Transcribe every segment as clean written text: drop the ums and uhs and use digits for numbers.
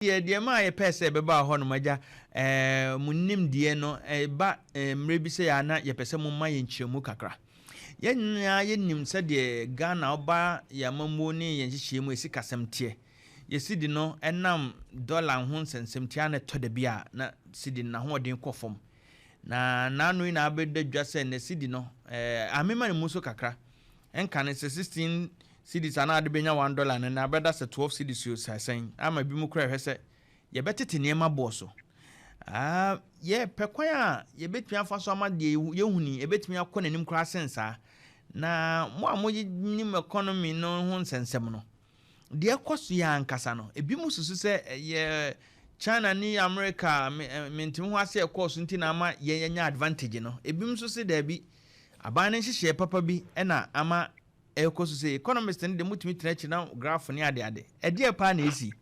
deɛ ma ye pese be ba ho no maja munim deɛ no ba mre bi se ya na ye pese mo ma ye nkyeremu kakra yenya ye nim se de Ghana oba ya mamu ne ye nhyehyemu esi kasem tie ye Cedi no enam dollar ho nsensem tie na to da bia na Cedi na ho odin kofom na nanu ina abeda dwa se na Cedi no amema ne muso kakra enka ne 16 Cedis ana ade benya $1 na abeda se 12 Cedis yo sasen ama bi mu kra hwese ye betete niema boso ye pekwan a ye betumi afaso ama de ye huni e betumi akọ nanim kra sensa na mo amonim economy no ho nsensem no de ekoso ya ankasa no ebi mu susu se ye China ni America mentim ho ase ekoso nti na ama ye nya advantage no ebi mu susu da bi aban ne hyehyɛ papa bi na ama ekoso se economist ne de mutumi tena na graph ne ade e pa na esi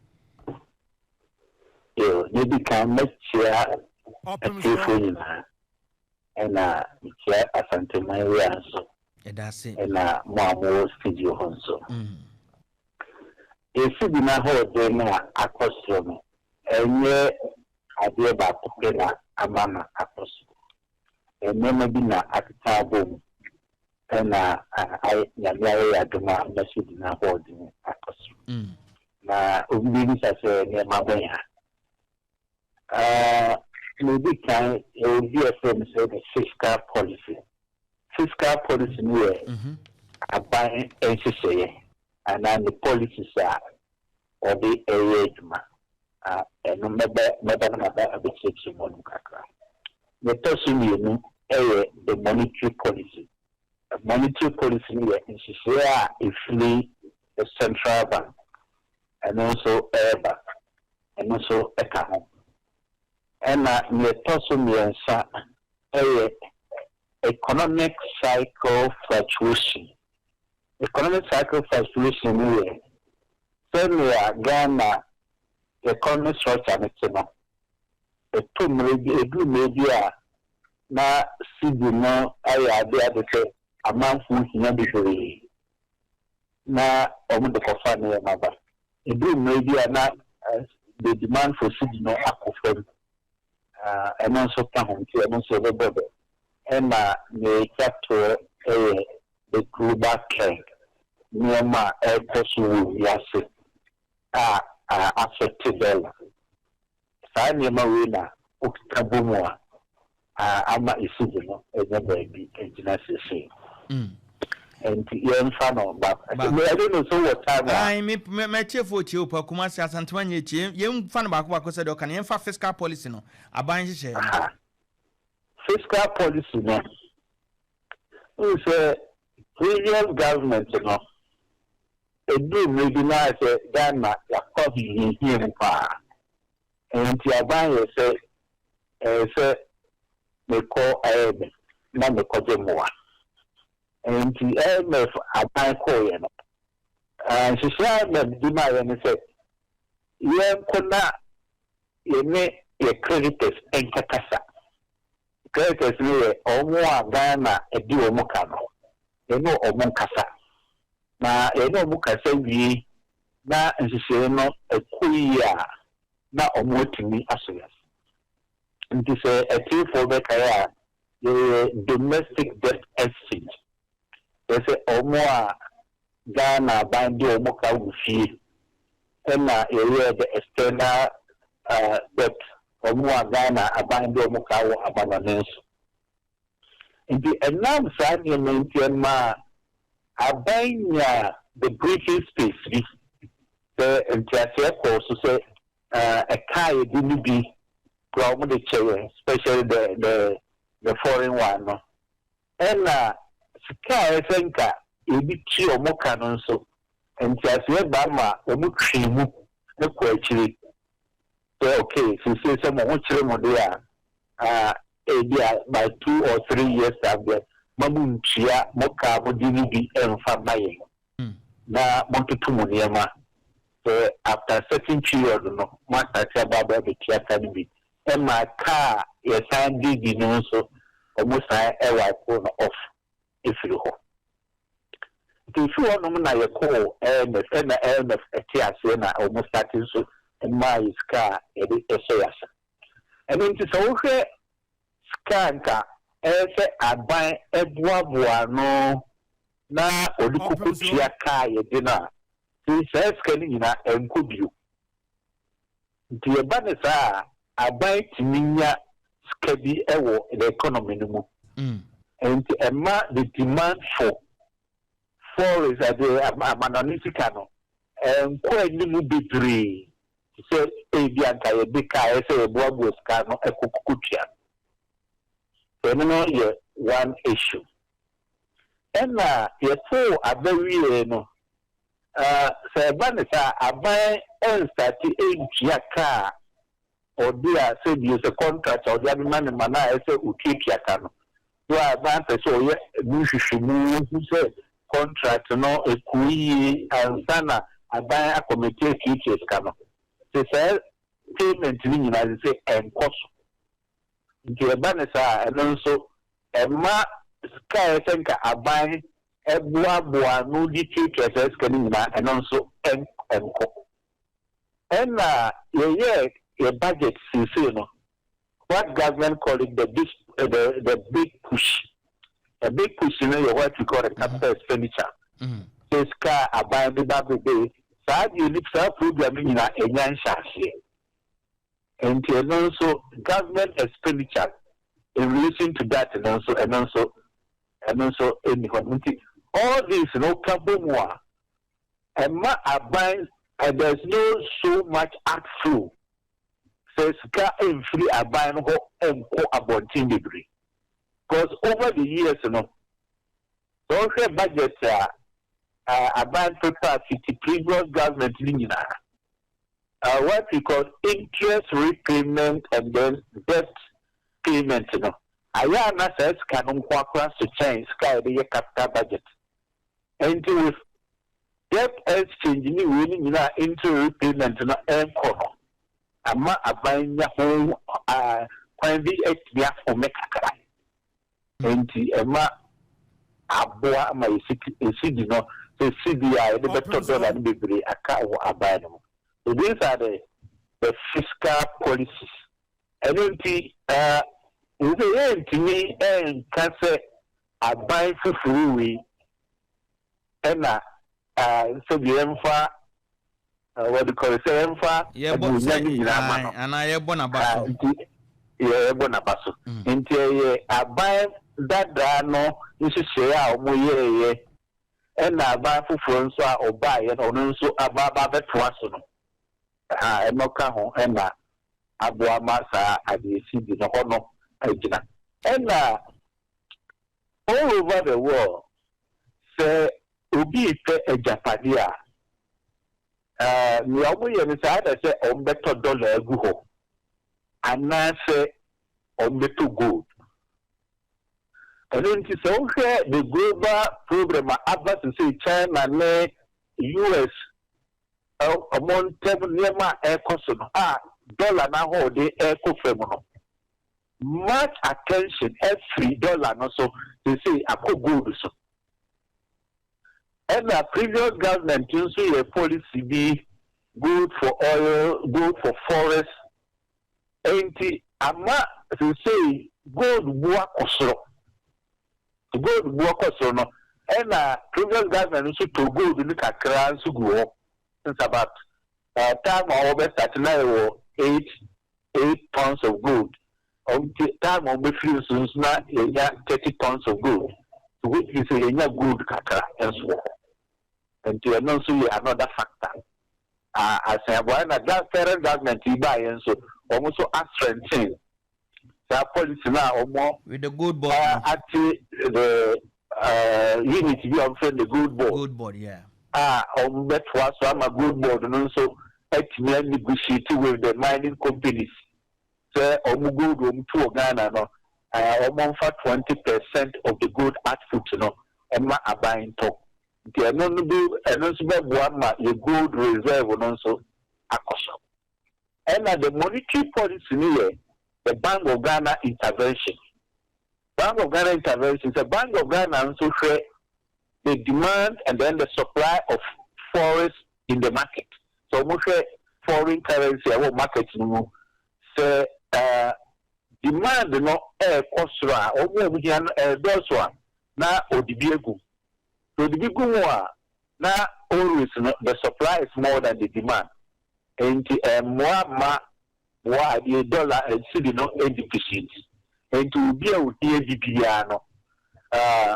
maybe can make share Opemsuo and share asante mai so that's it and mo studio honso Cedi na ho de na akosro no enye ade ba ko na amana akosro enye bi na akitabo na ai nyamia ya duma na Cedi na ho de akosro na obi bi sa se ne mabanya maybe can be a firm say the fiscal policy. Fiscal policy near a buying NCC and then the policies are or the age and no matter a bit six months. The person you know the monetary policy. A monetary policy near NCC is really the central bank and also air bank and also economic. And the person economic cycle fluctuation. Economic cycle fluctuation is certainly Ghana economic structure next a two maybe na Cedi no aya de a month na be na omo de kofa na maba. E do maybe na the demand for Cedi no akofem. And also come to and also the body. And the capital the global trend. Near air possible, yes, affected dollar. Sanya Marina, Octabumwa, Ama Isudino, and the baby, and Genesis. And young funnel, but I don't know so what time I may cheer for you, Kumasi as Antoine, young fan about what said, can you fiscal policy? No, a buying share. Fiscal policy, no. It's a previous government, you know. It do maybe not say, Ghana, your coffee here in far. And your buyer say, they call a number more. And the IMF are by calling. And she said that Dima and said, you could not, you may your creditors and Kakasa. Creditors may or more Ghana a duo Mokano. You know, or Monkasa. Now, you know, Mukasa, we now, and she said, no, a queer, now, or more to me as well. And to say, a two for the career, the domestic debt exchange. They say, Omoa Ghana bandi Omoka Wufi, and area the external debt, Omoa Ghana, a bandi Omoka Abananenso. In the Enam Sanya Maintianma, a banya the breathing space, the entire course to say, a car didn't be from the chair, especially the foreign one. And Sika Senka, ebi chi omoka no nso enti ase ba ma omu twemu ne ko akiri so okay so say some won kire mo de by 2 or 3 years after mamu ntia moka mo di bi emfa baye na mo tutu mo niema so after certain period no mo start about the theater bi e ma ka ye san di no so omu sai e wa ko no off if you ho if you want na ye call and the a tears na almost starting so my scar, a soyas. And into so scanka, I buy a bois na Olukukutia car, dinner. He says, Canina and could you. The Banasa, I buy Timinia Cedi in the economy. And the demand for is at the Manonificano. And quite little bit three. So, a Bianca, a big car, a Bobo Scano, a Kukutia. So, one issue. And you two are very, Sir Banessa, I buy and start a car or dear said use a contract or the other man and mana as a Ukikiakano. So I advance so you say contract no a kui and sana I buy a committee teachers cano. They say payment in I say and cost. The Banessa and also a ma sky thinker I buy a boa no teachers as canina and also and co. And a budget what government call it the big push. A big push what we call a capital expenditure. This car I buy the baby. So you live some program in a young shashi. And also government expenditure in relation to that and also in the community. All this kabumwa. And ma I buy and there's no so much outflow. Says car and free I buy and go about degree. Because over the years, so budget about total previous government linear. What we call interest repayment and then debt payment. I says canon quackers to change sky the capital budget. And with debt exchange winning into repayment and corner. I'm buying the home when the XBF for make a cry. And Emma Abua my Cedi no the CDI the better dollar and be a car or a buy them. So these are the fiscal policies. And then the end to me and can say I buy for free and so the emfa what do you call it? Emfa and I have one about Bonabaso. Into I buy that no, you should say our moye, and I buy for friends or buy it or so about that was and no come and Abua Massa at the city no honor agina. And all over the world, say, Ubi a Japadia. We are inside, I say, on better dollar go. And I say, on the too good. And then it's also the global program, Abbas to say China, US, among 7 near my air custom, dollar now hold the air feminine. Much attention, every dollar, no so they say, I could good. So. And the previous government, you see a policy be good for oil, good for forest. And ama to say gold work or gold work or no. And previous government also to gold in the Kakran to grow since about time over starting 8 tons of gold. Time over few soon now 30 tons of gold. So which is a good Kakra and so on. And to announce another factor. As I want that federal government to buy and so almost strengthen the policy now or more with the good board at the unit you have the good board. Good board, yeah. On that was a good board and also negotiating with the mining companies. So good to Ghana no almost 20% of the good output no and are buying top. They are not do and also the good reserve and also acquisition. And the monetary policy here, the Bank of Ghana intervention. Bank of Ghana intervention, the Bank of Ghana also share the demand and then the supply of forests in the market. So we share foreign currency our market no say demand no kosra omo bugia doso a na odibiegu na always no, the supply is more than the demand and more the dollar and cedi no deficit and to be a here bibia no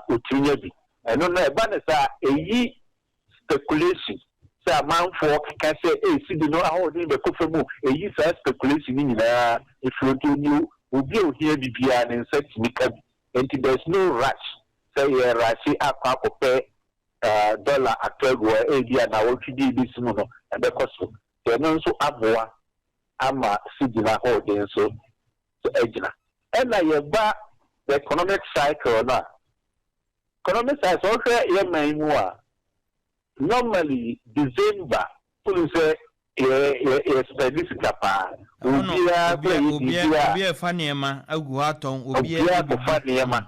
utinya bi eno na eba na sa eyi speculation say amount for can say cedi no how dey be kofemu eyi sa speculation ni na if you do new obi o here bibia na set nika and there's no rush say rush akwa dollar atego bia na wo twidi bi simu no ebe koso so no so aboa ama cedi na hold so ejina and na ba the economic cycle na economic cycle so normally December people say yes specific pa obi fanema agu aton obi fanema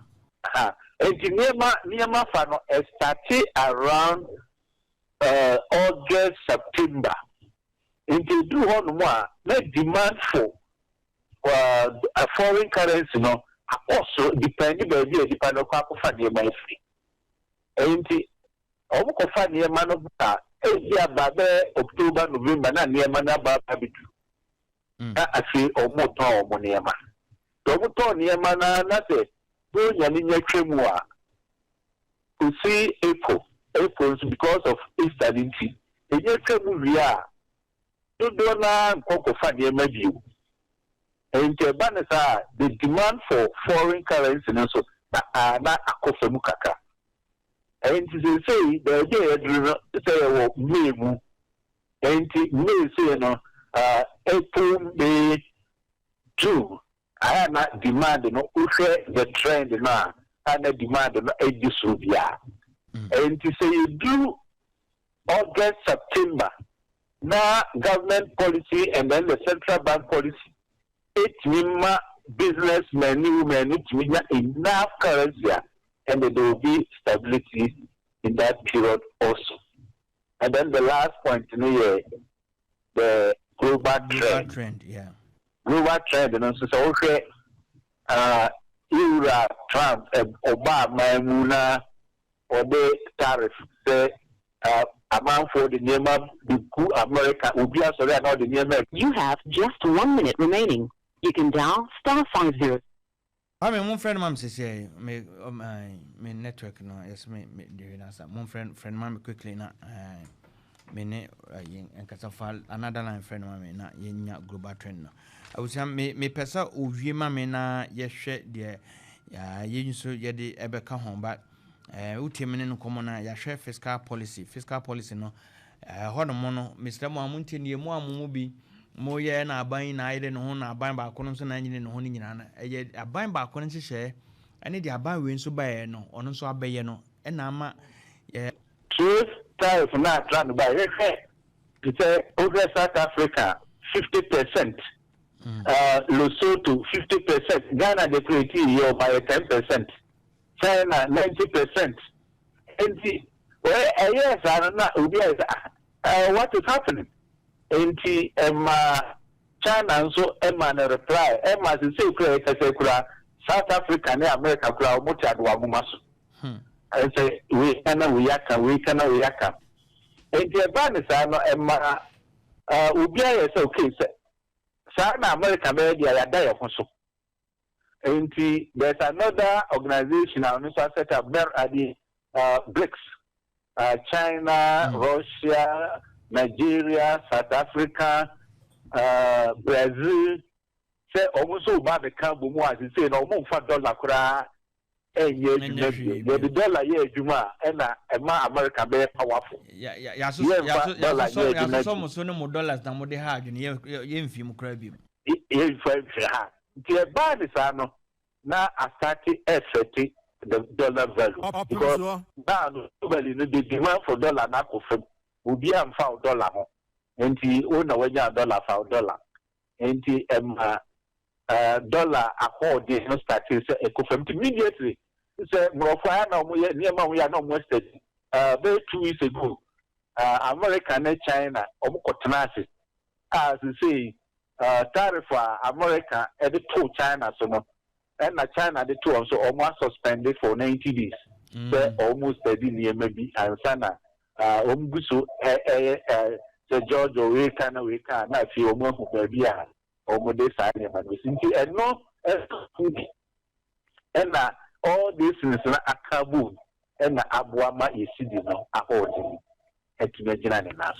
niema fa no start around August September into do one more na demand for a foreign currency no also depending by the depend on Kwaku niema free enti omuko fa niema no buta eya babe October November na niema na baba bidu na afi omo niema to niema na se do nyani nyatwemu a to see April because of Easter dinti enyatwemu wi a do na nkoko fa niema biu enti banesa the demand for foreign currency so na akofemu kaka and to say the day say May and May say no April May June I am not demand no the trend na and the demand no edisubia and to say you do August September na government policy and then the central bank policy it mean businessmen need enough currency and there will be stability in that period also. And then the last point, the global trend. Yeah. Global trend, and also okay, Ira, Trump, Obama, Muna, or the tariff, the amount for the name of the coup America will be also there now the name. You have just 1 minute remaining. You can dial *50. I mean, one friend, mom says, me network, no, yes, me doing that. One friend, mom, quickly, na, me and Casafal, another line friend, mom, na, yenya global trend. I would say, me pesa, uvima, me na, yes, share, dear, yen so, yedi, ebeka home, but, utimene no common, ya share fiscal policy, no, honomono, Mr. Moamunti, ye mo amubi. Mo ye na aban na ayede no ho na aban ba kono so na nyine no ho ni nyina na eye aban ba kono nhye ene de aban we nso ba ye no ono nso abaye no e na ama truth tariff na trend by it's over South Africa 50%, Lesotho 50%, Ghana the create year by 10%, China 90%, and well yes what is happening. Enti China so na reply say kura South Africa na America kura omuti adwa mumaso I say we kana enti eba sa no obi aye say okay say na America be dia ya die so enti there's another organization now so set up there at the BRICS China Russia Nigeria, South Africa, Brazil, say almost so bad the camp as you say no more $4 kura the dollar here juma and America very powerful. Yeah, so no dollars than what they had in ye film crabby. The bad is now I started asserting the dollar value because now the demand for dollar now ubi am $5 ho enti ona wanya $5 enti dollar accord no start say ekofam immediately say mrofa na omo ye niam we ya na omo state 2 weeks ago America and China omo kotenase as you say, tariff America every to China so no, and China the two also almost suspended for 90 days. So almost a year maybe and sana Ombuso the George we can not feel more who maybe almost this and no and all this is a kaboom and Abuama is sitting on a holding at Imagine us.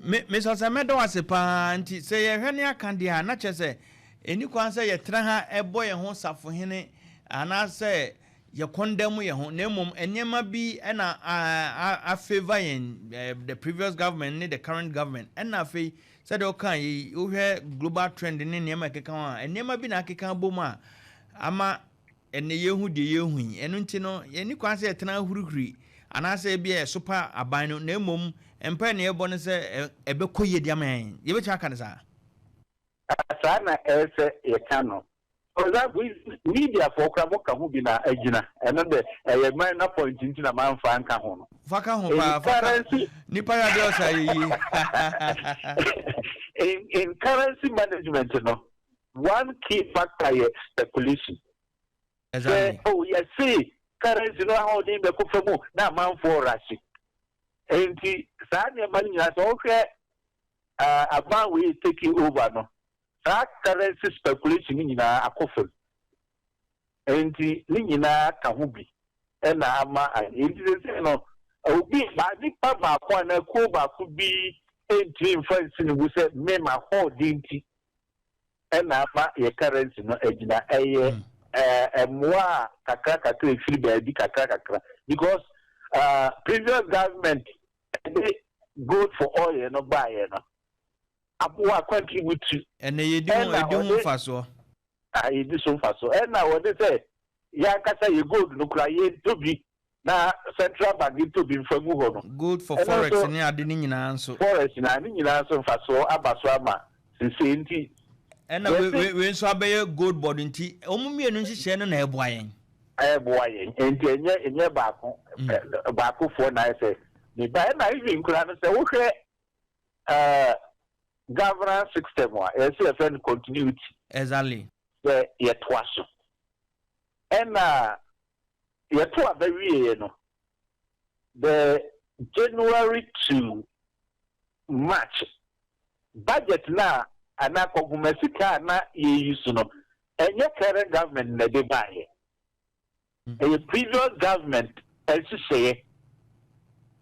Miss Osamedo was a panty, say a hernia candia, not just say, any quan say a traha a boy and home for him, and I say, you condemn your home name, and you might be and a favor in the previous government, the current government, and I feel said, okay, you hear global trend in Yamaka, and never been a kikan boma. Ama and the year who the year win, and untino, any quan say a tana hurry, and I say be a super abino name. And penny a bonus a becoy diamond. You will check on us. Sana as a cano. For that, we media for Kraboka who be na Egina, and then a man appointing to a man for Ancahon. Currency, in currency management, you know, one key factor is speculation. Oh, yes, see, currency, no, how they be Kufamu, now man for Rashi. And the Sanya money has okay about we taking over no. That currency speculation in Akufo. And the Nina Kahubi. And Ama and it no Obi Badi Papa Kwana Kuba could be 18 friends who said Mema Ho Dinti. And Ama a currency no Egina a moi Kakaka to free baby Kakaka because previous government good for oil no buy no Abuwa contribute to and they do faso I do so faso and now what they say ya kasa you good no cry to be na central bank to be from good for forex ni ade ni nyina nso forex na ni nyina nso faso abaso ama sisi nti and we nso abaye gold board nti omumie no nhihye no na eboa yen nti enye baako for na say the by na even kura no say wo hwe governance system wa SFN continuity exactly ye twaso and ye to abawie no the January to March budget na ana kogumesika na ye use no enye current government na de baye a previous government as say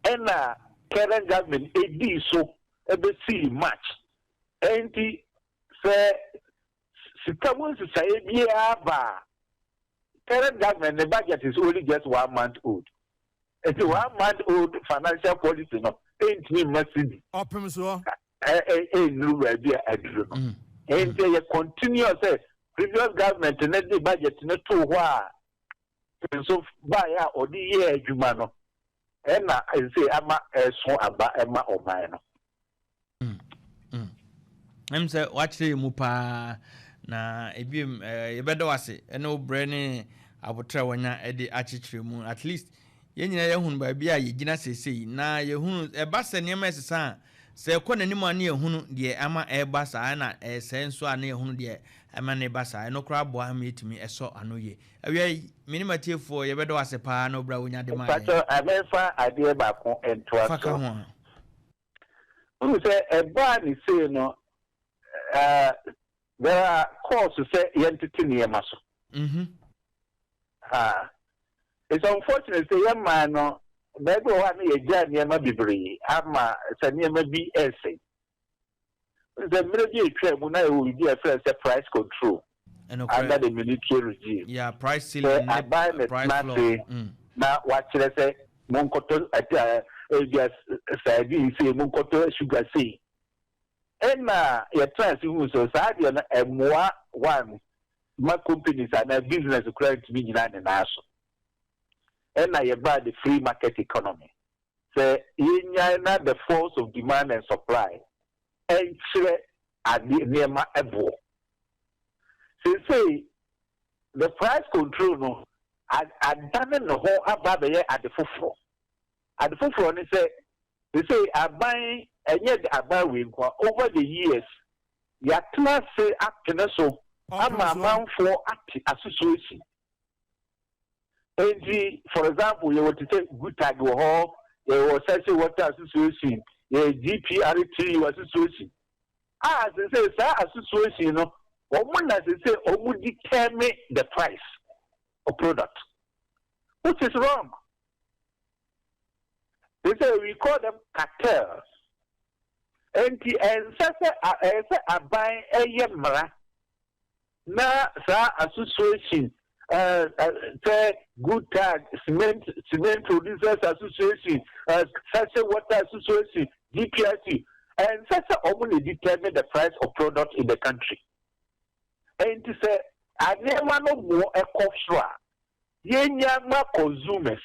and current government a so ebe see March and the say sikamu say biaba current government the budget is only just 1 month old. It's a 1 month old financial policy no ain't me Cedi Opemsuo no be adru and they continue say previous government na the budget na to ho so buy or the year adwuma no and I say ama so aba ema oman no say watch mu pa na ebiem yebedo wase ene obre ne abotra wanya ede achichire mu at least yenyina yehunu ba bia yegina sesei na yehunu eba se ne mesesa se ekɔnanim ane yehunu de ama eba sa na se nso ane yehunu de ama ne ba sa eno kra bo am yetimi eso anoye awia minimatiefo yebedo wase pa na obra wonya de ma pato abefa ade ba ko ento faka ho unu se eba ni se no there are calls to say entity near maso it's unfortunate say young man no maybe one ye jan near mabibri ama say near mabi essay the military trade when I will be a price control under the military regime. Yeah, price ceiling. I buy the price now what should I say? Monkoto just Cedi say Monkoto sugar say. And your trans so society and more one my companies and a business credit to me in national. And I buy the free market economy. So in the force of demand and supply. And at the near my ebo. Say the price control no I done the whole about the year at the full. At the full they say I buy and yet about we over the years ya class say acting so I'm a man for association. And for example, you want to take good tag or you will say water association, a GPRT association. As they say, association, you know, woman as they say, would determine the price of product, which is wrong. They say we call them cartels. And such a buying a yamra. Na sa association say good tag cement producers association such a water association DPRC and such a only determine the price of product in the country. And to say I never know more a cost yenya consumers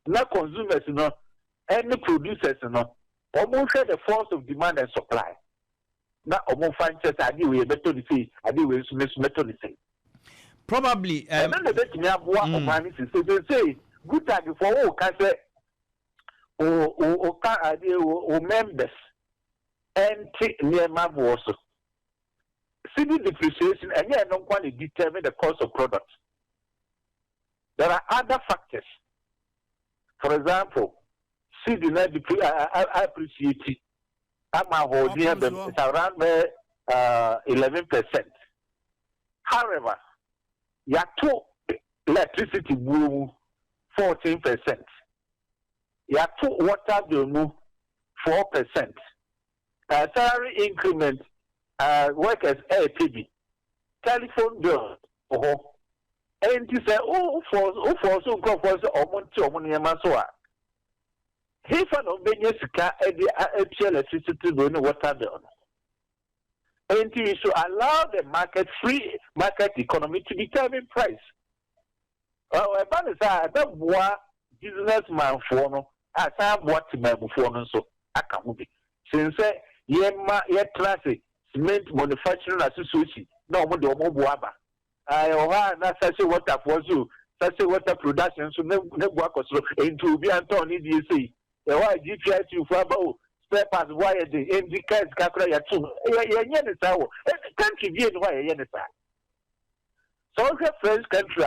no any producers no almost the force of demand and supply. Na omo fanches adi we beto ni say adi we meto ni say probably and then the bet me aboa omani say good tag for o ka say o ka adi o members and near my boss city depreciation and yeah no one determine the cost of products. There are other factors. For example, city na appreciate it. It's around 11%. However, your two electricity will 14%. Your two water bill 4%. Salary increment, workers APB, telephone bill. And you say, for so go for so if an obedience electricity don't water bill. And you should allow the free market economy to determine price. That businessman for no, as I what for no so I can be. Since class cement manufacturing association, no more do more boaba. I not such a water for you, such a water production, so no work into be Antony DC. Why GPS you for about spare parts? Why the indicators calculate ya too? Country be why ya so the French country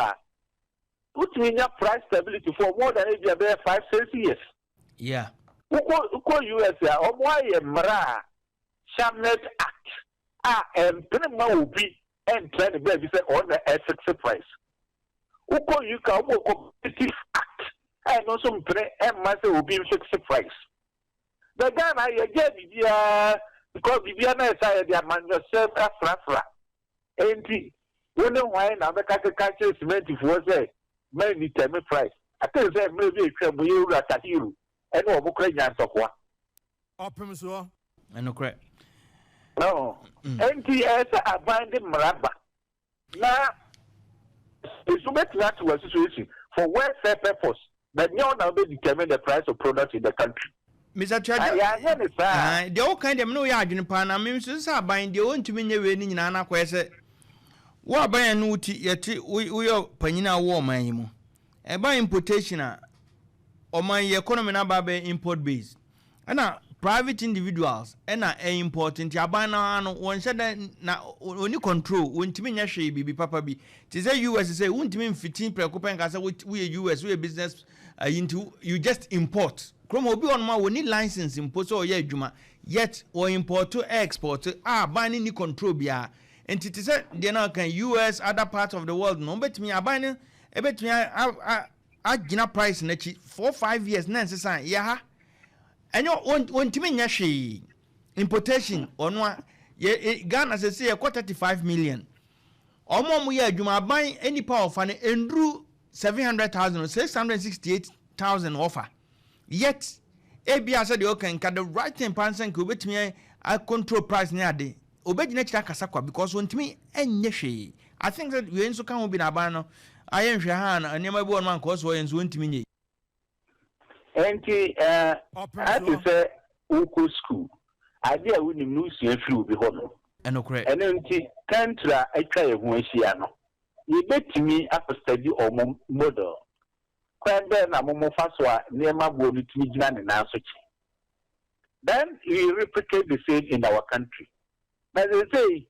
put me in price stability for more than 5-6 years. Yeah. Uko US or why Mra Shamnet Act and Prima will be and trying to be on the fixed price. Uko you can competitive act. And also pray and master will be fixed price. The Ghana again because Viviana is their man yourself afra. And when the wine and the catch cement if was a man determine price. I tell them maybe if you at a hero and over Ukrainians of one. Opemsuo. I know correct. No. NTS are binding Maraba. Now it's to make that to a situation for welfare purpose. But now they determine the price of products in the country. Mr. Chaja, the old kind of no yard in Pana means are buying the own to me in Nana Quest. What buy a new yet we are Panina war, my and by importation or my economy number import base. And private individuals and important Yabana one said that now only control when Timina she be papa be. To say US say won't mean 15 preoccupant we US we a business into you just import. Chromo be on my we need license import or juma yet or import to export buying ni control bia. And it is said they now can US other parts of the world no bet me buying a bet me I gina price nechi 4-5 years necessary yeah. And you want to mean she importation on one Ghana says say a 35 million. Or more year you might buy any power of an Andrew 700,000 or 668,000 offer. Yet ABS said you can cut the right 10% could bet me I control price near day. Obey nature Kasakwa because want me and she. I think that we also can't be a banner. I am Shahan and never born man cause for and want to me. And I say, Uko school. Idea we lose your flu behold. And no credit. And then country, I try a Monsiano. You bet me up a study or model. Quite then, a momo faswa near my body to me, and answer. Then we replicate the same in our country. But they say,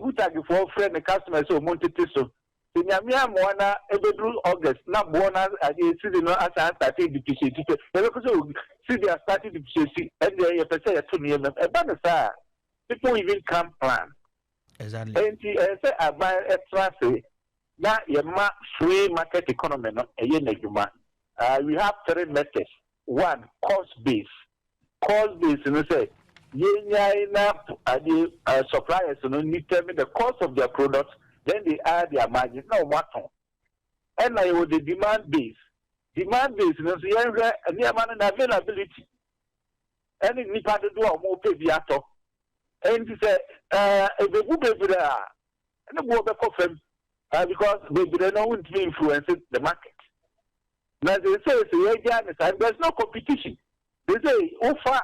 good tag for friend the customers so Monte so. Sinyamia mwana ebedru August na bona season no as started depreciate. Because see they are starting depreciate and they say ya to near them. People even can't plan. Exactly. And say I buy extra say na yema free market economy no we have three methods. One, cost base. Cost base, say, suppliers need to tell me the cost of their products, then they add their margin. No matter. And I would the demand base. Demand base, near man and availability. And in Nipa to do a more pay biato. And he said, if the book is there, and the book of them, because they don't want to influence the market. Now they say, there's no competition. They say, far.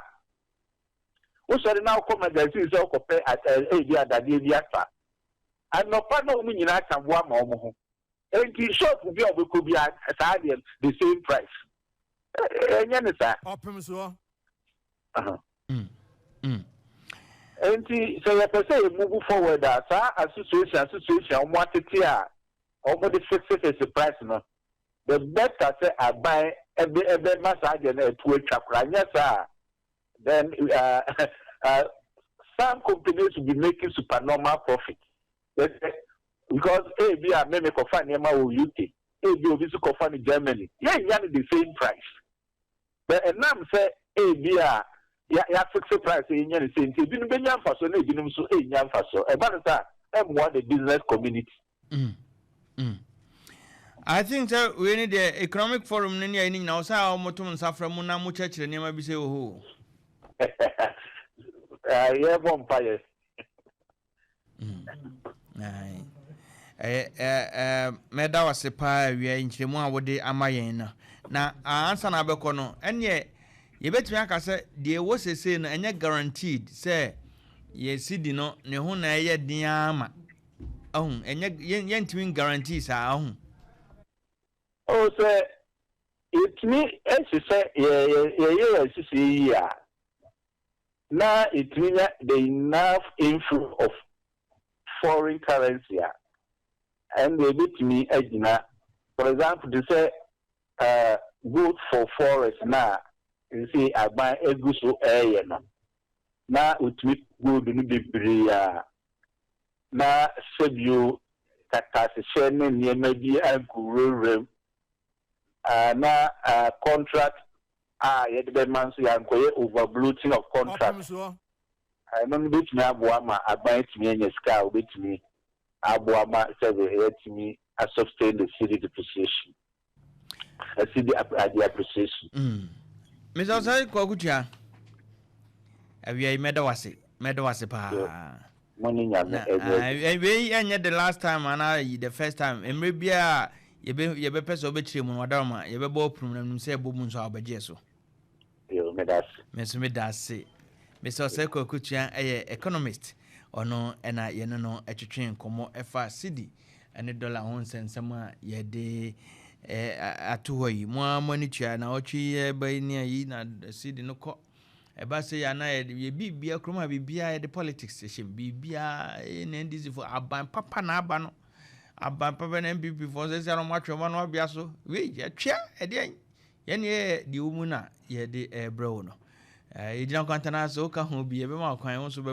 Shall now come and see so compare at area that they and no partner meaning I can one more. And the shop will be able to be at the same price. Opemsuo. And so I say move forward as association want to clear over the success is the price. No, the better say I buy every massage and to a chakra. Yes, sir. Then some companies will be making supernormal profit. Because AB are maybe confined in UK, AB will be confined in Germany. Yeah, the same price. But and now say AB are fixed price in the same thing. Didn't be young for so they didn't so a young for so. About that, M1 the business community. I think that we need the economic forum in now. So our motum suffer muna mucha chile ma bise oho. Yeah, vampires. Meda wase pa wi nchiremu a wode amayen na answer na abekọ no enye yebetumi aka se de wo sese no enye guaranteed say ye Cedi no ne ho na eye din ama ahun enye yentimi guarantee sa ahun. Oh, say it me as you say yeah now it means the enough inflow of foreign currency and they bit me agina. For example, they say good for forest now. You see, I buy a good so air now it me good in the bria now said you catastrophane near maybe a guru now contract yet the man say I'm going over bloating of contract. I don't bet me Abuama, I buy it me in a sky, bet me Abuama says to me, I sustain the city depreciation. I see the appreciation. Mr. Kwaku Tuah, have you made a pa? Money, we ended the last time and I the first time, and maybe you be person betray Madama, you be boprum and say Bobun so abajeso. You made us. Miss Medasi. Mr. Kwaku Tuah, economist, or no, and I no a train como FR Cedi, and $1 some ye de at 2 more money chair now, by near ye not Cedi no co. A bassy and I be a chroma be the politics station, be in this for Aban Papa Nabano, Aban Papa and MP for the Zero Macho one or Biaso. Wait, a chair, a day. Yen ye, the Umuna, ye de Brono. You don't want to ask Oka who be a more kind also,